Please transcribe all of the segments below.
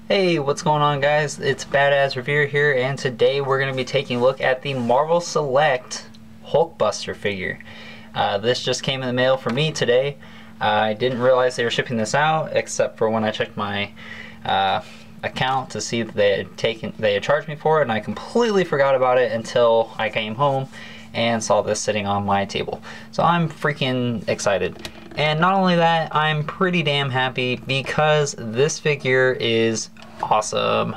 Hey, what's going on, guys? It's Badass Revere here, and today we're going to be taking a look at the Marvel Select Hulkbuster figure. This just came in the mail for me today. I didn't realize they were shipping this out, except for when I checked my account to see if they had charged me for it, and I completely forgot about it until I came home and saw this sitting on my table. So I'm freaking excited. And not only that, I'm pretty damn happy because this figure is awesome.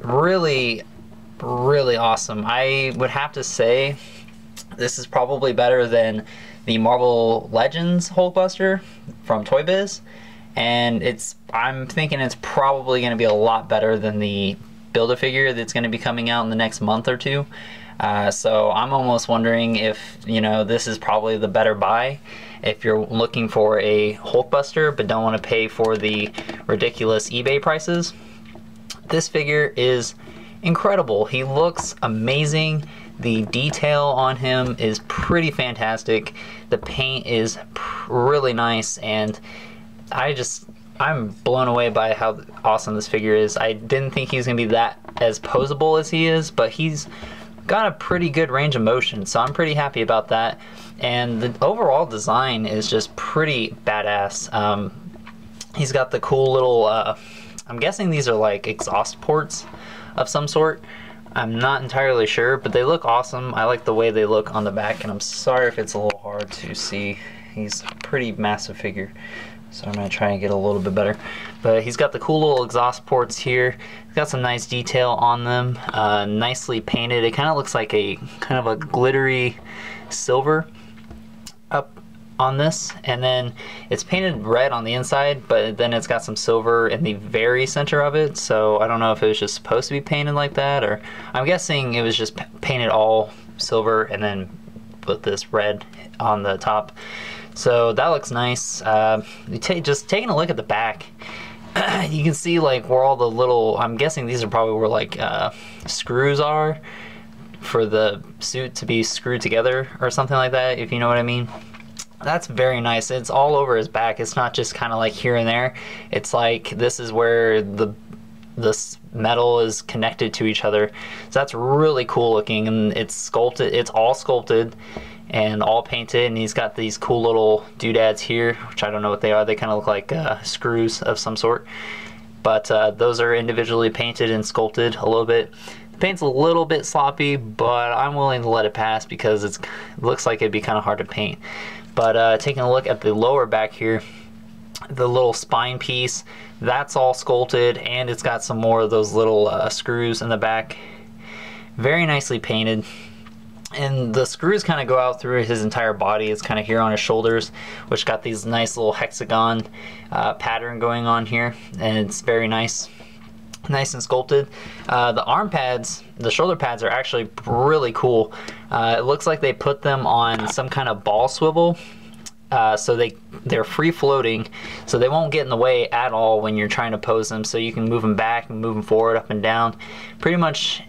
Really awesome. I would have to say this is probably better than the Marvel Legends Hulkbuster from Toy Biz, and I'm thinking it's probably going to be a lot better than the Build-A-Figure that's going to be coming out in the next month or two. So I'm almost wondering if, this is probably the better buy if you're looking for a Hulkbuster but don't want to pay for the ridiculous eBay prices. This figure is incredible. He looks amazing. The detail on him is pretty fantastic. The paint is really nice, and I'm blown away by how awesome this figure is. I didn't think he's gonna be that as posable as he is, but he's got a pretty good range of motion, so I'm pretty happy about that. And the overall design is just pretty badass. He's got the cool little, I'm guessing these are like exhaust ports of some sort. I'm not entirely sure, but they look awesome. I like the way they look on the back, and I'm sorry if it's a little hard to see. He's a pretty massive figure, so I'm gonna try and get a little bit better. But he's got the cool little exhaust ports here. He's got some nice detail on them, nicely painted. It kind of looks like a kind of a glittery silver up on this, and then it's painted red on the inside, but then it's got some silver in the very center of it. So I don't know if it was just supposed to be painted like that, or I'm guessing it was just painted all silver and then put this red on the top. So that looks nice. Just taking a look at the back, you can see like where all the little, I'm guessing these are probably where like screws are for the suit to be screwed together or something like that, if you know what I mean. That's very nice. It's all over his back. It's not just kind of like here and there. It's like this is where this metal is connected to each other. So that's really cool looking, and it's sculpted. It's all sculpted and all painted, and he's got these cool little doodads here, which I don't know what they are. They kind of look like screws of some sort, but those are individually painted and sculpted a little bit. The paint's a little bit sloppy, but I'm willing to let it pass because it looks like it'd be kind of hard to paint. But taking a look at the lower back here, the little spine piece, that's all sculpted, and it's got some more of those little screws in the back. Very nicely painted. And the screws kind of go out through his entire body. It's kind of here on his shoulders, which got these nice little hexagon pattern going on here, and it's very nice and sculpted. The arm pads, the shoulder pads are actually really cool. It looks like they put them on some kind of ball swivel, so they're free floating, so they won't get in the way at all when you're trying to pose them. So you can move them back and move them forward, up and down, pretty much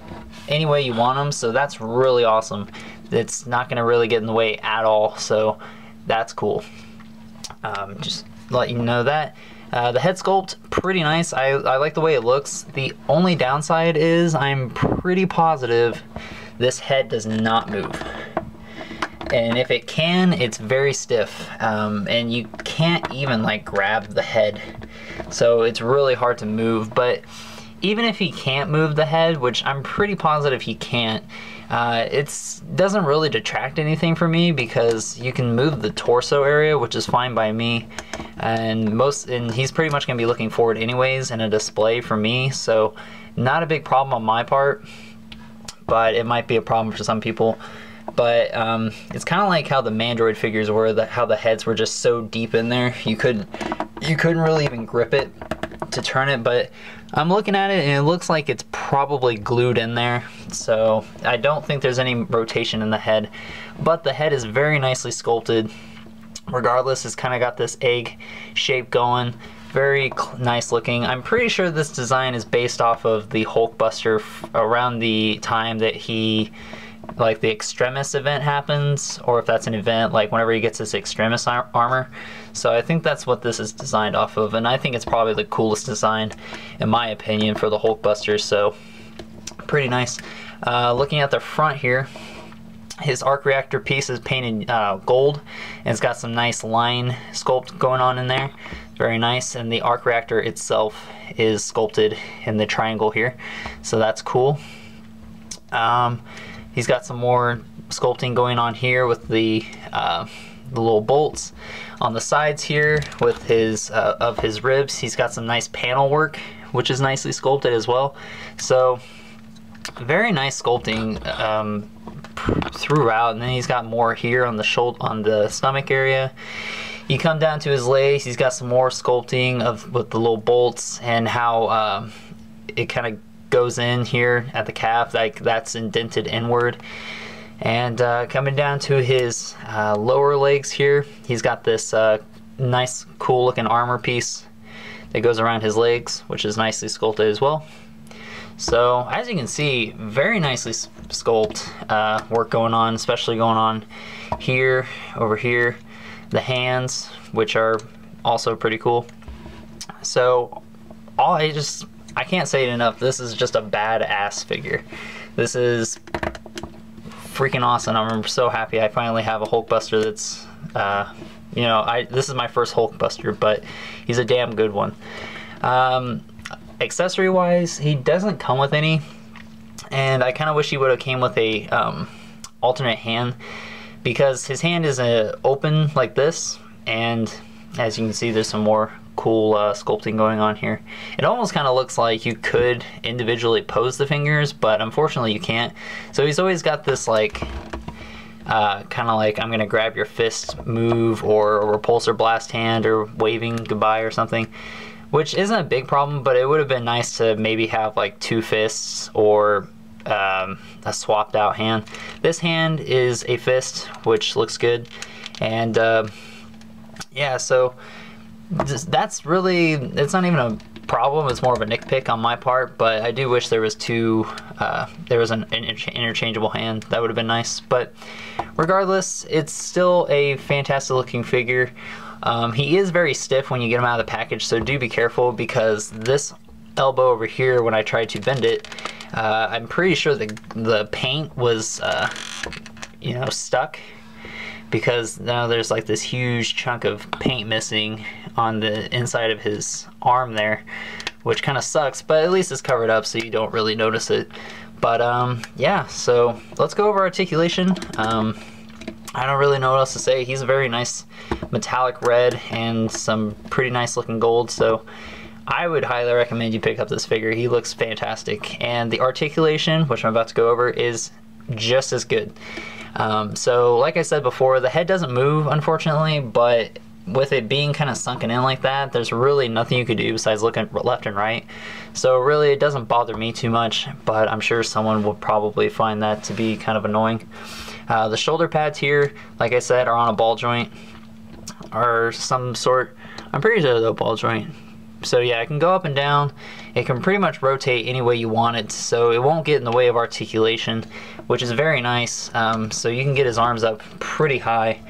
any way you want them. So that's really awesome. It's not going to really get in the way at all, so that's cool. Just let you know that. The head sculpt, pretty nice. I like the way it looks. The only downside is I'm pretty positive this head does not move. And if it can, it's very stiff. And you can't even like grab the head. So it's really hard to move. But even if he can't move the head, which I'm pretty positive he can't, it doesn't really detract anything for me because you can move the torso area, which is fine by me. And he's pretty much gonna be looking forward anyways in a display for me, so not a big problem on my part, but it might be a problem for some people. But it's kind of like how the Mandroid figures were, how the heads were just so deep in there, you couldn't really even grip it to turn it. But I'm looking at it and it looks like it's probably glued in there, so I don't think there's any rotation in the head. But the head is very nicely sculpted. Regardless, it's kind of got this egg shape going. Very nice looking. I'm pretty sure this design is based off of the Hulkbuster around the time that he like the Extremis event happens, or if that's an event like whenever he gets his Extremis armor. So I think that's what this is designed off of, and I think it's probably the coolest design in my opinion for the Hulkbuster, so pretty nice. Looking at the front here, his arc reactor piece is painted gold, and it's got some nice line sculpt going on in there. Very nice, and the arc reactor itself is sculpted in the triangle here, so that's cool. He's got some more sculpting going on here with the little bolts on the sides here with his of his ribs. He's got some nice panel work, which is nicely sculpted as well. So very nice sculpting throughout, and then he's got more here on the shoulder, on the stomach area. You come down to his legs, he's got some more sculpting with the little bolts and how it kind of goes in here at the calf, like that's indented inward. And coming down to his lower legs here, he's got this nice cool looking armor piece that goes around his legs, which is nicely sculpted as well. So as you can see, very nicely sculpt work going on, especially going on here, over here, the hands, which are also pretty cool. So I can't say it enough, this is just a badass figure. This is freaking awesome. I'm so happy I finally have a Hulkbuster that's, you know, this is my first Hulkbuster, but he's a damn good one. Accessory wise, he doesn't come with any, and I kind of wish he would have came with a alternate hand, because his hand is open like this, and as you can see, there's some more cool sculpting going on here. It almost kind of looks like you could individually pose the fingers, but unfortunately you can't. So he's always got this like kind of like I'm gonna grab your fist move, or a repulsor blast hand, or waving goodbye or something, which isn't a big problem, but it would have been nice to maybe have like two fists or a swapped out hand. This hand is a fist, which looks good, and yeah, so that's really, it's not even a problem, it's more of a nitpick on my part, but I do wish there was an interchangeable hand. That would have been nice, but regardless, it's still a fantastic looking figure. He is very stiff when you get him out of the package, so do be careful, because this elbow over here, when I tried to bend it, I'm pretty sure the paint was you know, stuck, because now there's like this huge chunk of paint missing on the inside of his arm there, which kind of sucks, but at least it's covered up so you don't really notice it. But yeah, so let's go over articulation. I don't really know what else to say. He's a very nice metallic red and some pretty nice looking gold, so I would highly recommend you pick up this figure. He looks fantastic, and the articulation, which I'm about to go over, is just as good. So like I said before, the head doesn't move, unfortunately, but with it being kind of sunken in like that, there's really nothing you could do besides looking left and right. So really it doesn't bother me too much, but I'm sure someone will probably find that to be kind of annoying. The shoulder pads here, like I said, are on a ball joint, or some sort. I'm pretty sure they're a ball joint. So yeah, it can go up and down. It can pretty much rotate any way you want it, so it won't get in the way of articulation, which is very nice. So you can get his arms up pretty high.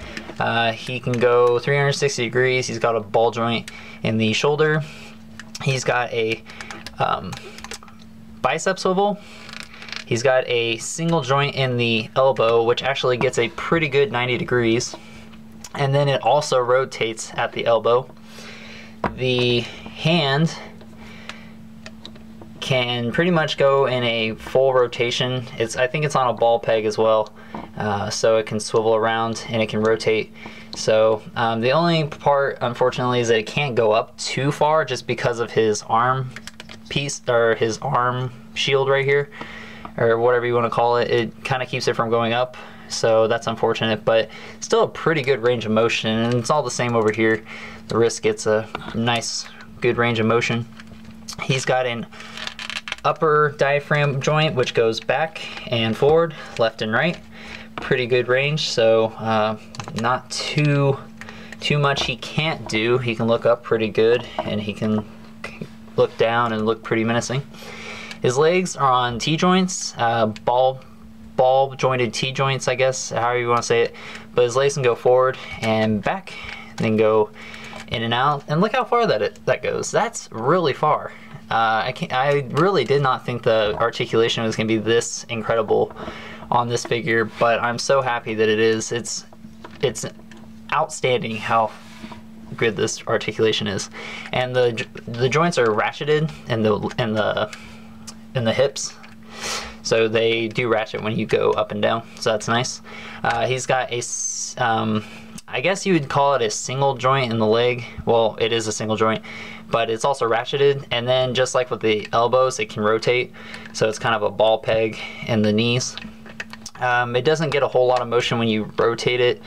He can go 360 degrees. He's got a ball joint in the shoulder. He's got a bicep swivel. He's got a single joint in the elbow, which actually gets a pretty good 90 degrees. And then it also rotates at the elbow. The hand can pretty much go in a full rotation. I think it's on a ball peg as well, so it can swivel around and it can rotate. So the only part, unfortunately, is that it can't go up too far, just because of his arm piece, or his arm shield right here, or whatever you want to call it. It kind of keeps it from going up, so that's unfortunate, but still a pretty good range of motion, and it's all the same over here. The wrist gets a nice, good range of motion. He's got an upper diaphragm joint, which goes back and forward, left and right. Pretty good range, so not too much he can't do. He can look up pretty good, and he can look down and look pretty menacing. His legs are on T-joints, ball ball jointed T-joints, I guess, however you want to say it. But his legs can go forward and back, and then go in and out. And look how far that goes. That's really far. I really did not think the articulation was going to be this incredible on this figure, but I'm so happy that it is. It's outstanding how good this articulation is, and the joints are ratcheted in the hips, so they do ratchet when you go up and down. So that's nice. He's got a I guess you would call it a single joint in the leg. Well, it is a single joint, but it's also ratcheted, and then just like with the elbows, it can rotate, so it's kind of a ball peg in the knees. It doesn't get a whole lot of motion when you rotate it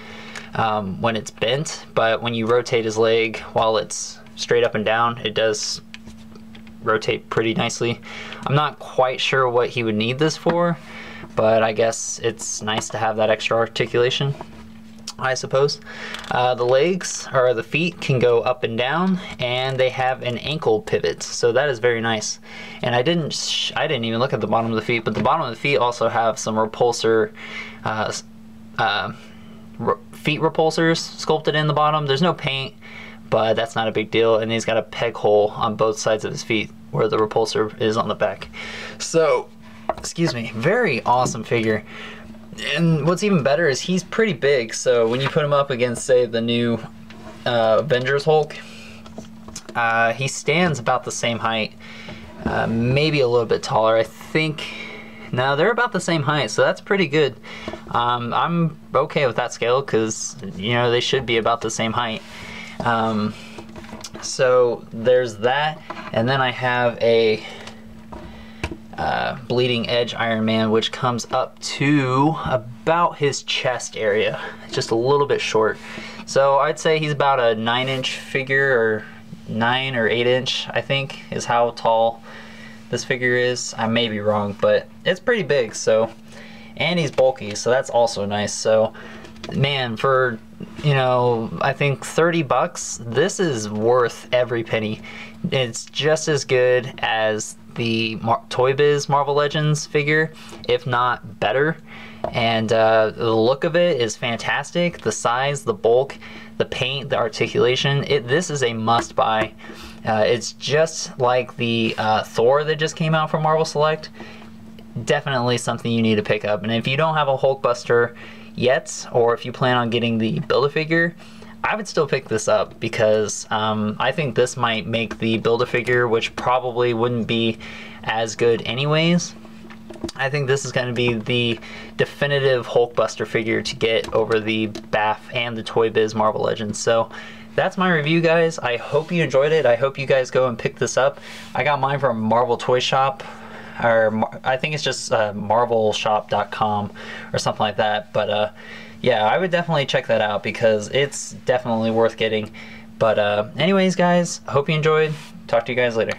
when it's bent, but when you rotate his leg while it's straight up and down, it does rotate pretty nicely. I'm not quite sure what he would need this for, but I guess it's nice to have that extra articulation, I suppose. The legs, or the feet, can go up and down, and they have an ankle pivot, so that is very nice. And I didn't even look at the bottom of the feet, but the bottom of the feet also have some repulsor feet repulsors sculpted in the bottom. There's no paint, but that's not a big deal. And he's got a peg hole on both sides of his feet where the repulsor is on the back. So, excuse me, very awesome figure. And what's even better is he's pretty big, so when you put him up against, say, the new Avengers Hulk, he stands about the same height, maybe a little bit taller. I think, no, they're about the same height, so that's pretty good. I'm okay with that scale, because, you know, they should be about the same height. So there's that, and then I have a Bleeding Edge Iron Man, which comes up to about his chest area, just a little bit short. So I'd say he's about a 9-inch figure, or 9 or 8-inch, I think, is how tall this figure is. I may be wrong, but it's pretty big. So, and he's bulky, so that's also nice. So, man, for, you know, I think 30 bucks, this is worth every penny. It's just as good as the Toy Biz Marvel Legends figure, if not better. And the look of it is fantastic. The size, the bulk, the paint, the articulation. This is a must buy. It's just like the Thor that just came out from Marvel Select. Definitely something you need to pick up. And if you don't have a Hulkbuster yet, or if you plan on getting the Build-A-Figure, I would still pick this up, because I think this might make the Build-A-Figure, which probably wouldn't be as good anyways. I think this is going to be the definitive Hulkbuster figure to get over the BAF and the Toy Biz Marvel Legends. So that's my review, guys. I hope you enjoyed it. I hope you guys go and pick this up. I got mine from Marvel Toy Shop, or I think it's just marvelshop.com or something like that. But yeah, I would definitely check that out, because it's definitely worth getting. But anyways, guys, hope you enjoyed. Talk to you guys later.